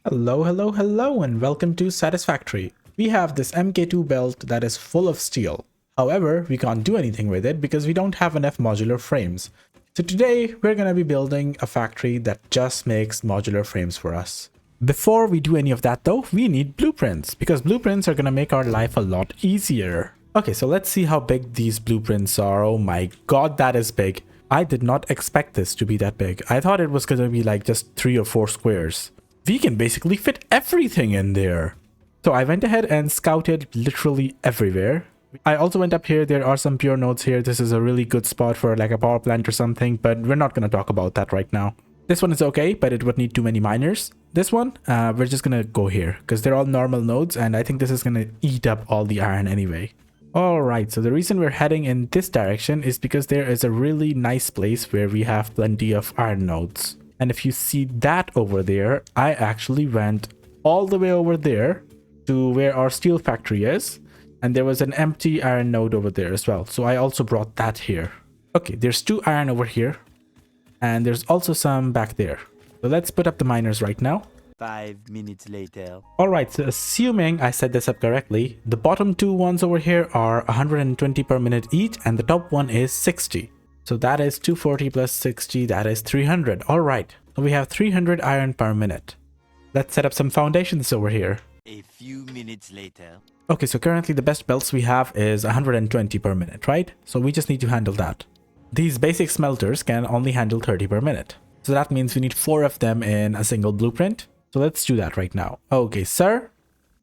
Hello, hello, hello, and welcome to Satisfactory. We have this MK2 belt that is full of steel. However, we can't do anything with it because we don't have enough modular frames. So today, we're going to be building a factory that just makes modular frames for us. Before we do any of that though, we need blueprints because blueprints are going to make our life a lot easier. Okay, so let's see how big these blueprints are. Oh my god, that is big. I did not expect this to be that big. I thought it was going to be like just 3 or 4 squares. We can basically fit everything in there. So I went ahead and scouted literally everywhere. I also went up here. There are some pure nodes here. This is a really good spot for like a power plant or something, but we're not going to talk about that right now. This one is okay, but it would need too many miners. This one, we're just going to go here because they're all normal nodes, and I think this is going to eat up all the iron anyway. Alright, so the reason we're heading in this direction is because there is a really nice place where we have plenty of iron nodes. And if you see that over there, I actually went all the way over there to where our steel factory is. And there was an empty iron node over there as well. So I also brought that here. Okay, there's 2 iron over here. And there's also some back there. So let's put up the miners right now. 5 minutes later. Alright, so assuming I set this up correctly, the bottom 2 ones over here are 120 per minute each, and the top one is 60. So that is 240 plus 60, that is 300. Alright, so we have 300 iron per minute. Let's set up some foundations over here. A few minutes later. Okay, so currently the best belts we have is 120 per minute, right? So we just need to handle that. These basic smelters can only handle 30 per minute. So that means we need 4 of them in a single blueprint. So let's do that right now. Okay, sir,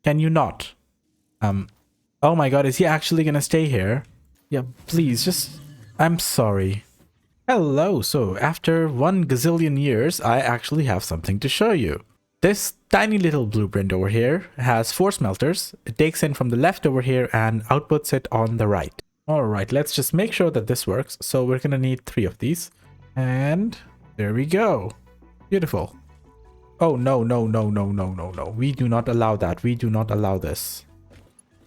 can you not? Oh my god, is he actually gonna stay here? Yeah, please, just... I'm sorry. Hello, so after 1 gazillion years, I actually have something to show you. This tiny little blueprint over here has 4 smelters. It takes in from the left over here and outputs it on the right. Alright, let's just make sure that this works. So we're gonna need 3 of these. And there we go. Beautiful. Oh, no, no, no, no, no, no, no. We do not allow that. We do not allow this.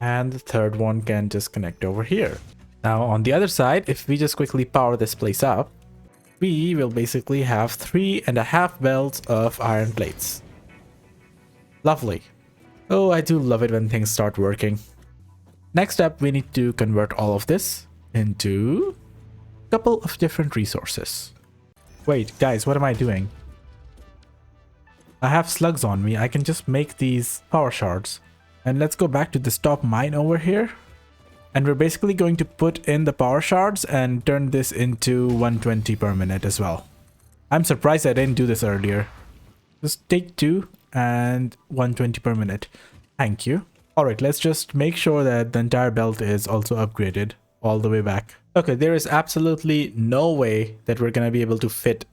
And the third one can just connect over here. Now, on the other side, if we just quickly power this place up, we will basically have 3.5 belts of iron plates. Lovely. Oh, I do love it when things start working. Next up, we need to convert all of this into a couple of different resources. Wait, guys, what am I doing? I have slugs on me. I can just make these power shards. And let's go back to this top mine over here. And we're basically going to put in the power shards and turn this into 120 per minute as well. I'm surprised I didn't do this earlier. Just take 2 and 120 per minute. Thank you. Alright, let's just make sure that the entire belt is also upgraded all the way back. Okay, there is absolutely no way that we're going to be able to fit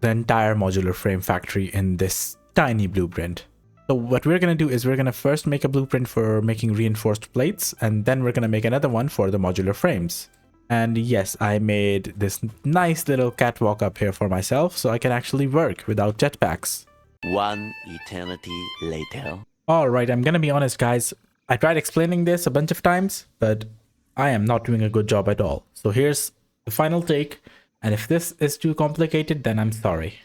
the entire modular frame factory in this tiny blueprint. So what we're going to do is we're going to first make a blueprint for making reinforced plates, and then we're going to make another one for the modular frames. And yes, I made this nice little catwalk up here for myself so I can actually work without jetpacks. 1 eternity later. Alright, I'm going to be honest guys, I tried explaining this a bunch of times, but I am not doing a good job at all. So here's the final take, and if this is too complicated, then I'm sorry.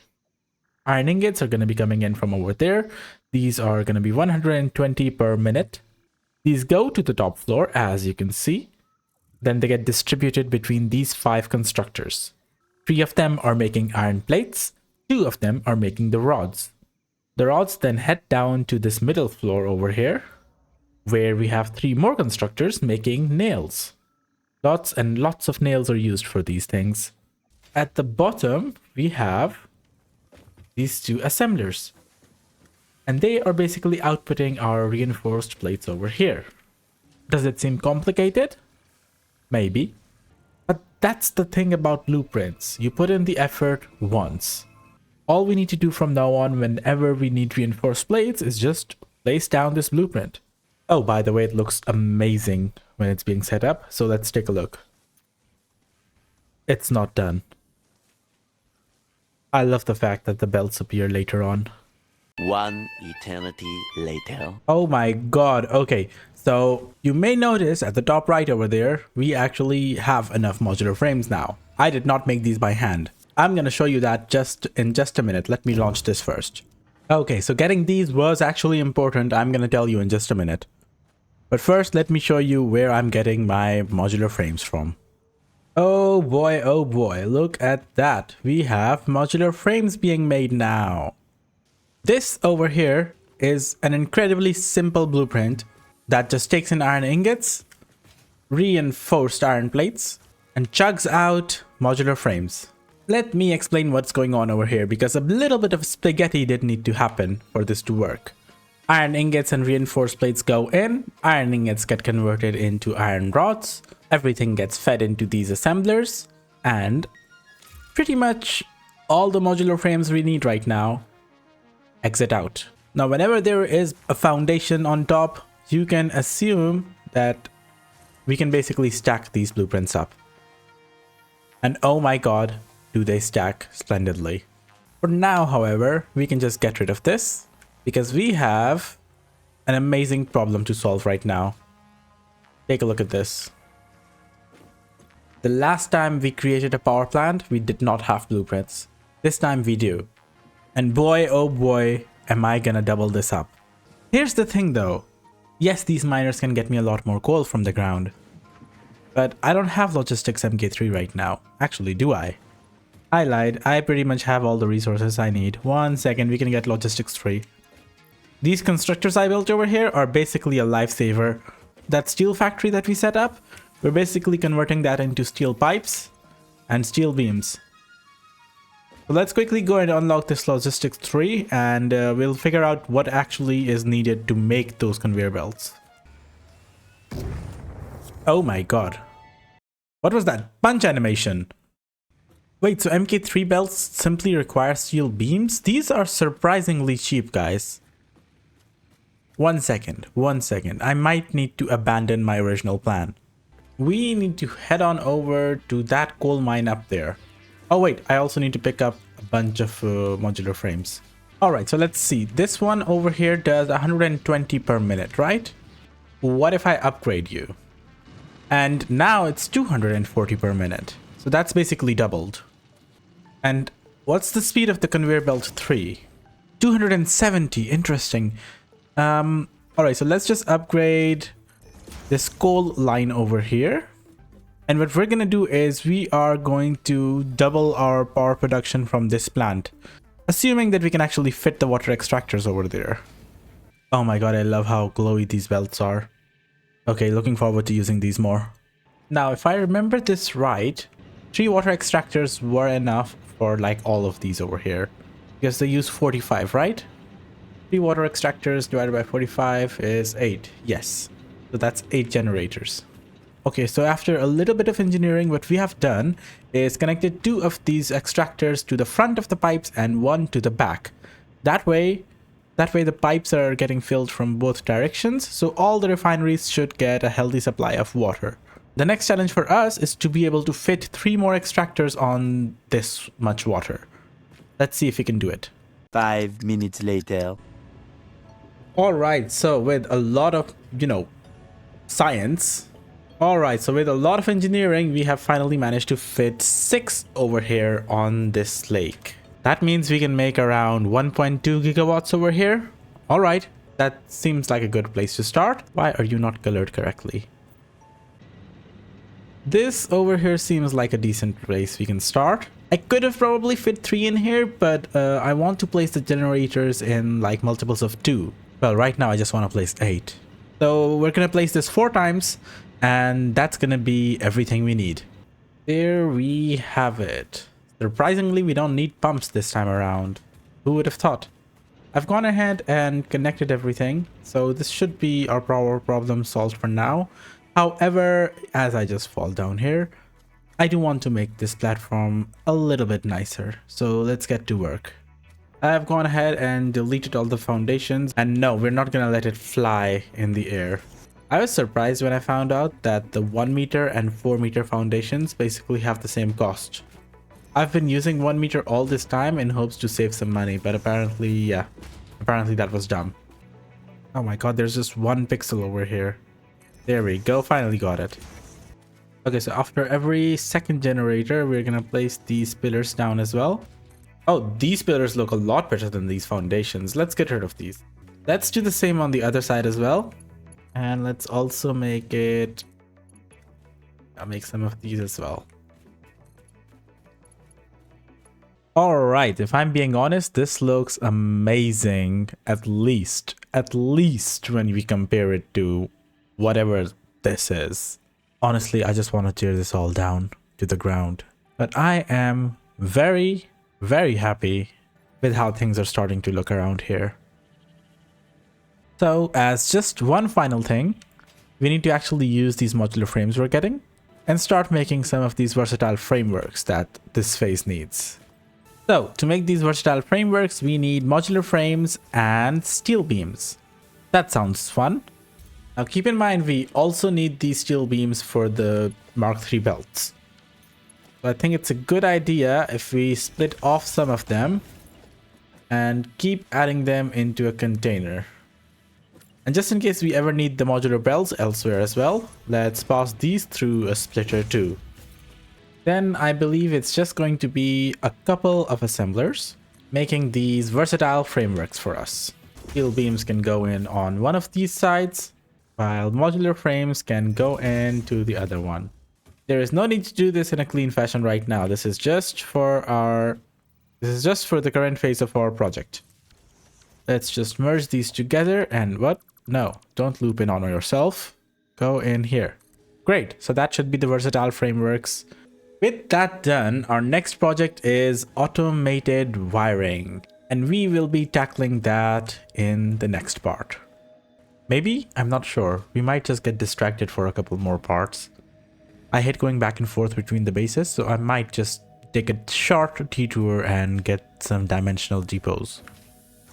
Iron ingots are going to be coming in from over there. These are going to be 120 per minute. These go to the top floor, as you can see. Then they get distributed between these 5 constructors. 3 of them are making iron plates. 2 of them are making the rods. The rods then head down to this middle floor over here, where we have 3 more constructors making nails. Lots and lots of nails are used for these things. At the bottom, we have these 2 assemblers, and they are basically outputting our reinforced plates over here. Does it seem complicated? Maybe, but that's the thing about blueprints. You put in the effort once. All we need to do from now on whenever we need reinforced plates is just place down this blueprint. Oh, by the way, it looks amazing when it's being set up, so let's take a look. It's not done. I love the fact that the belts appear later on. 1 eternity later. Oh my god, okay. So you may notice at the top right over there, we actually have enough modular frames now. I did not make these by hand. I'm going to show you that in just a minute. Let me launch this first. Okay, so getting these was actually important. I'm gonna tell you in just a minute. But first, let me show you where I'm getting my modular frames from. Oh boy, look at that. We have modular frames being made now. This over here is an incredibly simple blueprint that just takes in iron ingots, reinforced iron plates, and chugs out modular frames. Let me explain what's going on over here, because a little bit of spaghetti did need to happen for this to work. Iron ingots and reinforced plates go in, iron ingots get converted into iron rods, everything gets fed into these assemblers, and pretty much all the modular frames we need right now exit out. Now, whenever there is a foundation on top, you can assume that we can basically stack these blueprints up. And oh my god, do they stack splendidly. For now, however, we can just get rid of this because we have an amazing problem to solve right now. Take a look at this. The last time we created a power plant, we did not have blueprints. This time we do. And boy, oh boy, am I gonna double this up. Here's the thing though. Yes, these miners can get me a lot more coal from the ground. But I don't have Logistics MK3 right now. Actually, do I? I lied. I pretty much have all the resources I need. 1 second, we can get Logistics 3. These constructors I built over here are basically a lifesaver. That steel factory that we set up, we're basically converting that into steel pipes and steel beams. So let's quickly go and unlock this Logistics 3 and we'll figure out what actually is needed to make those conveyor belts. Oh my god. What was that punch animation? Wait, so MK3 belts simply require steel beams? These are surprisingly cheap, guys. 1 second. I might need to abandon my original plan. We need to head on over to that coal mine up there. Oh wait, I also need to pick up a bunch of modular frames. Alright, so let's see. This one over here does 120 per minute, right? What if I upgrade you? And now it's 240 per minute. So that's basically doubled. And what's the speed of the conveyor belt 3? 270, interesting. Alright, so let's just upgrade this coal line over here. And what we're gonna do is we are going to double our power production from this plant. Assuming that we can actually fit the water extractors over there. Oh my god, I love how glowy these belts are. Okay, looking forward to using these more. Now, if I remember this right, 3 water extractors were enough for like all of these over here. Because they use 45, right? 3 water extractors divided by 45 is 8. Yes. So that's 8 generators. Okay, so after a little bit of engineering, what we have done is connected 2 of these extractors to the front of the pipes and 1 to the back. That way the pipes are getting filled from both directions, so all the refineries should get a healthy supply of water. The next challenge for us is to be able to fit 3 more extractors on this much water. Let's see if we can do it. 5 minutes later. Alright, so with a lot of, science. Alright, so with a lot of engineering, we have finally managed to fit 6 over here on this lake. That means we can make around 1.2 gigawatts over here. Alright, that seems like a good place to start. Why are you not colored correctly? This over here seems like a decent place we can start. I could have probably fit 3 in here, but I want to place the generators in like multiples of 2. Well, right now I just want to place 8. So we're going to place this 4 times, and that's going to be everything we need. There we have it. Surprisingly, we don't need pumps this time around. Who would have thought? I've gone ahead and connected everything, so this should be our power problem solved for now. However, as I just fall down here, I do want to make this platform a little bit nicer. So let's get to work. I've gone ahead and deleted all the foundations, and no, we're not gonna let it fly in the air. I was surprised when I found out that the 1 meter and 4 meter foundations basically have the same cost. I've been using 1 meter all this time in hopes to save some money, but apparently that was dumb. Oh my god, there's just 1 pixel over here. There we go, finally got it. Okay, so after every second generator, we're gonna place these pillars down as well. Oh, these pillars look a lot better than these foundations. Let's get rid of these. Let's do the same on the other side as well. And let's also make it... I'll make some of these as well. Alright, if I'm being honest, this looks amazing. At least when we compare it to whatever this is. Honestly, I just want to tear this all down to the ground. But I am very happy with how things are starting to look around here. So as just one final thing, we need to actually use these modular frames we're getting and start making some of these versatile frameworks that this phase needs. So to make these versatile frameworks, we need modular frames and steel beams. That sounds fun. Now keep in mind, we also need these steel beams for the Mark III belts. So I think it's a good idea if we split off some of them and keep adding them into a container. And just in case we ever need the modular belts elsewhere as well, let's pass these through a splitter too. Then I believe it's just going to be a couple of assemblers making these versatile frameworks for us. Steel beams can go in on one of these sides, while modular frames can go into the other one. There is no need to do this in a clean fashion right now. This is just for the current phase of our project. Let's just merge these together and what? No, don't loop in on yourself. Go in here. Great, so that should be the versatile frameworks. With that done, our next project is automated wiring, and we will be tackling that in the next part. Maybe? I'm not sure. We might just get distracted for a couple more parts. I hate going back and forth between the bases, so I might just take a short detour and get some dimensional depots.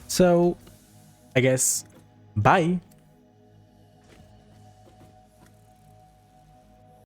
So, I guess, bye!